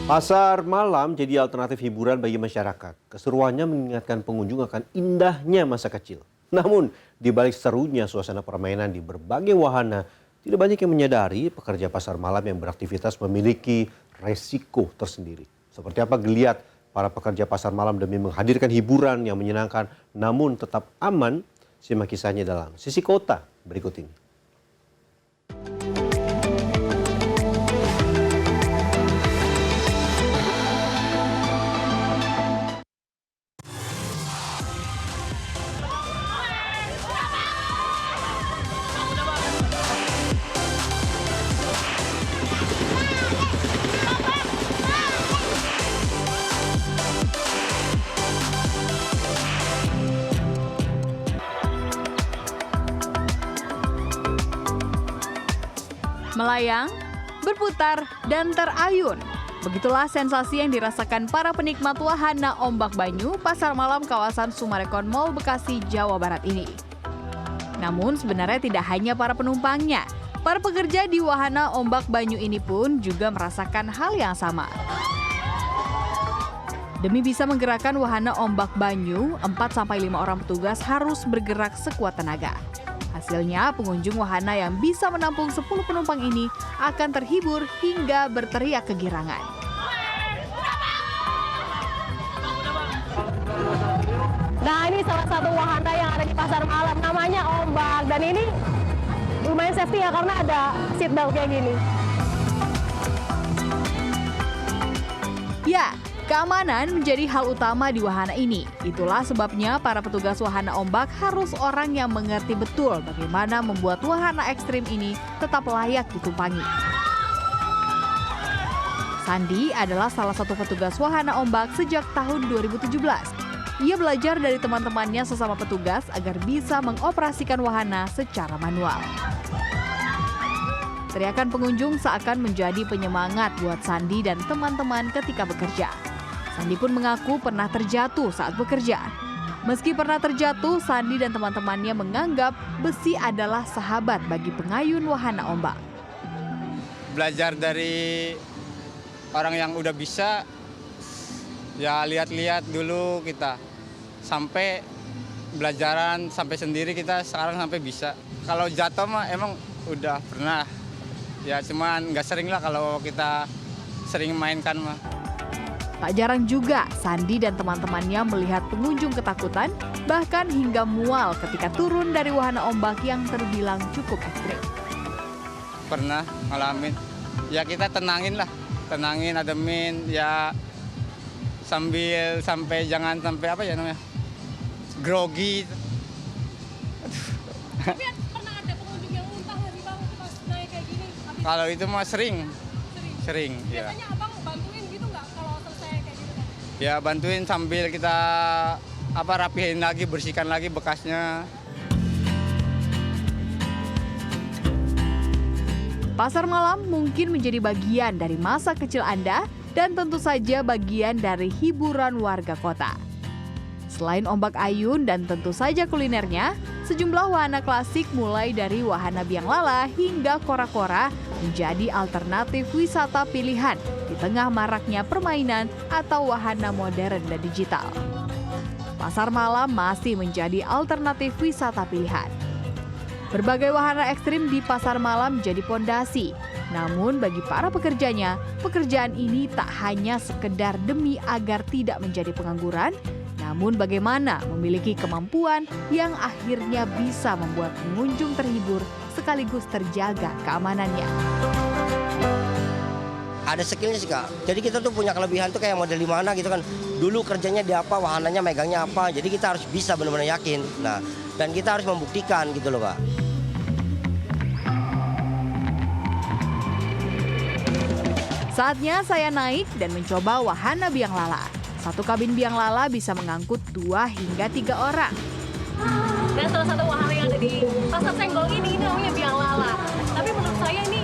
Pasar malam jadi alternatif hiburan bagi masyarakat. Keseruannya mengingatkan pengunjung akan indahnya masa kecil. Namun, di balik serunya suasana permainan di berbagai wahana, tidak banyak yang menyadari pekerja pasar malam yang beraktivitas memiliki resiko tersendiri. Seperti apa geliat para pekerja pasar malam demi menghadirkan hiburan yang menyenangkan namun tetap aman? Simak kisahnya dalam Sisi Kota berikut ini. Melayang, berputar, dan terayun. Begitulah sensasi yang dirasakan para penikmat wahana ombak banyu pasar malam kawasan Sumarekon Mall Bekasi, Jawa Barat ini. Namun sebenarnya tidak hanya para penumpangnya, para pekerja di wahana ombak banyu ini pun juga merasakan hal yang sama. Demi bisa menggerakkan wahana ombak banyu, 4-5 orang petugas harus bergerak sekuat tenaga. Hasilnya, pengunjung wahana yang bisa menampung 10 penumpang ini akan terhibur hingga berteriak kegirangan. Nah, ini salah satu wahana yang ada di pasar malam, namanya ombak. Dan ini lumayan safety ya, karena ada seat belt kayak gini. Ya, keamanan menjadi hal utama di wahana ini. Itulah sebabnya para petugas wahana ombak harus orang yang mengerti betul bagaimana membuat wahana ekstrim ini tetap layak ditumpangi. Sandi adalah salah satu petugas wahana ombak sejak tahun 2017. Ia belajar dari teman-temannya sesama petugas agar bisa mengoperasikan wahana secara manual. Teriakan pengunjung seakan menjadi penyemangat buat Sandi dan teman-teman ketika bekerja. Sandi pun mengaku pernah terjatuh saat bekerja. Meski pernah terjatuh, Sandi dan teman-temannya menganggap besi adalah sahabat bagi pengayun wahana ombak. Belajar dari orang yang udah bisa, ya lihat-lihat dulu kita. Sampai belajaran, sampai sendiri kita sekarang sampai bisa. Kalau jatuh mah emang udah pernah. Ya cuman nggak sering lah kalau kita sering mainkan mah. Tak jarang juga Sandi dan teman-temannya melihat pengunjung ketakutan, bahkan hingga mual ketika turun dari wahana ombak yang terbilang cukup ekstrim. Pernah ngalamin, ya kita tenangin lah, tenangin, ademin, ya sampai jangan sampai apa ya namanya, grogi. Tapi pernah ada pengunjung yang muntah nggak sih Bang pas naik kayak gini? Kalau itu mah sering. Ya. Biasanya Abang bantuin gitu nggak kalau selesai kayak gitu? Ya bantuin sambil kita rapihin lagi, bersihkan lagi bekasnya. Pasar malam mungkin menjadi bagian dari masa kecil Anda dan tentu saja bagian dari hiburan warga kota. Selain ombak ayun dan tentu saja kulinernya, sejumlah wahana klasik mulai dari wahana biang lala hingga kora-kora menjadi alternatif wisata pilihan di tengah maraknya permainan atau wahana modern dan digital. Pasar malam masih menjadi alternatif wisata pilihan. Berbagai wahana ekstrim di pasar malam jadi pondasi. Namun bagi para pekerjanya, pekerjaan ini tak hanya sekedar demi agar tidak menjadi pengangguran, namun bagaimana memiliki kemampuan yang akhirnya bisa membuat pengunjung terhibur sekaligus terjaga keamanannya. Ada skillnya sih Kak, jadi kita tuh punya kelebihan tuh kayak model di mana gitu kan. Dulu kerjanya di apa, wahananya megangnya apa, jadi kita harus bisa benar-benar yakin. Nah, dan kita harus membuktikan gitu loh Kak. Saatnya saya naik dan mencoba wahana biang lala. Satu kabin biang lala bisa mengangkut 2 hingga 3 orang. Dan salah satu wahana yang ada di Pasar Senggol ini namanya biang lala. Tapi menurut saya ini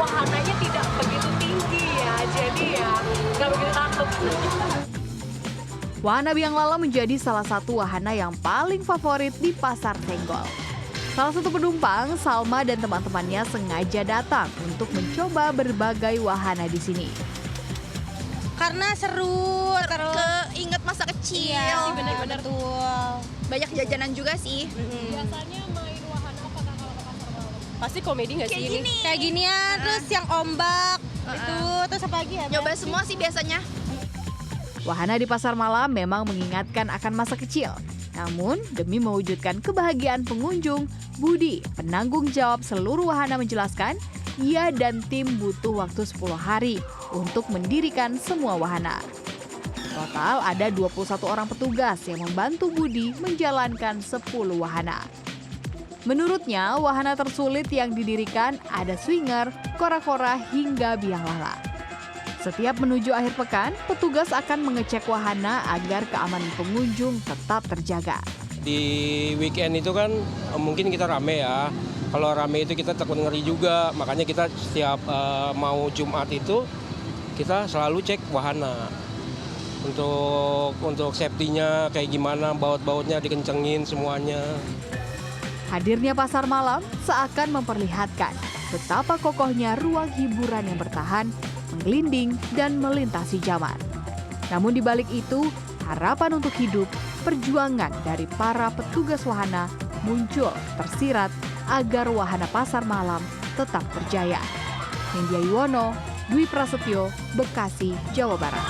wahananya tidak begitu tinggi ya, jadi ya nggak begitu takut. Wahana biang lala menjadi salah satu wahana yang paling favorit di Pasar Senggol. Salah satu penumpang, Salma dan teman-temannya sengaja datang untuk mencoba berbagai wahana di sini. Karena seru, terus Keinget masa kecil. iya sih benar-benar betul. Banyak jajanan juga sih. Biasanya main wahana apa Kak kalau ke pasar malam? Pasti komedi nggak sih Kayak ini? gini. Kayak ginian, terus yang ombak itu, terus apa lagi ya? Bel? Nyoba semua sih biasanya. Wahana di pasar malam memang mengingatkan akan masa kecil. Namun, demi mewujudkan kebahagiaan pengunjung, Budi, penanggung jawab seluruh wahana menjelaskan, ia dan tim butuh waktu 10 hari untuk mendirikan semua wahana. Total ada 21 orang petugas yang membantu Budi menjalankan 10 wahana. Menurutnya, wahana tersulit yang didirikan ada swinger, kora-kora, hingga biang lala. Setiap menuju akhir pekan, petugas akan mengecek wahana agar keamanan pengunjung tetap terjaga. Di weekend itu kan mungkin kita rame ya. Kalau rame itu kita takut ngeri juga. Makanya kita setiap mau Jumat itu kita selalu cek wahana. Untuk safety-nya kayak gimana, baut-bautnya dikencengin semuanya. Hadirnya pasar malam seakan memperlihatkan betapa kokohnya ruang hiburan yang bertahan, menggelinding, dan melintasi zaman. Namun di balik itu, harapan untuk hidup, perjuangan dari para petugas wahana muncul tersirat agar wahana pasar malam tetap berjaya. Nindya Yuwono, Dwi Prasetyo, Bekasi, Jawa Barat.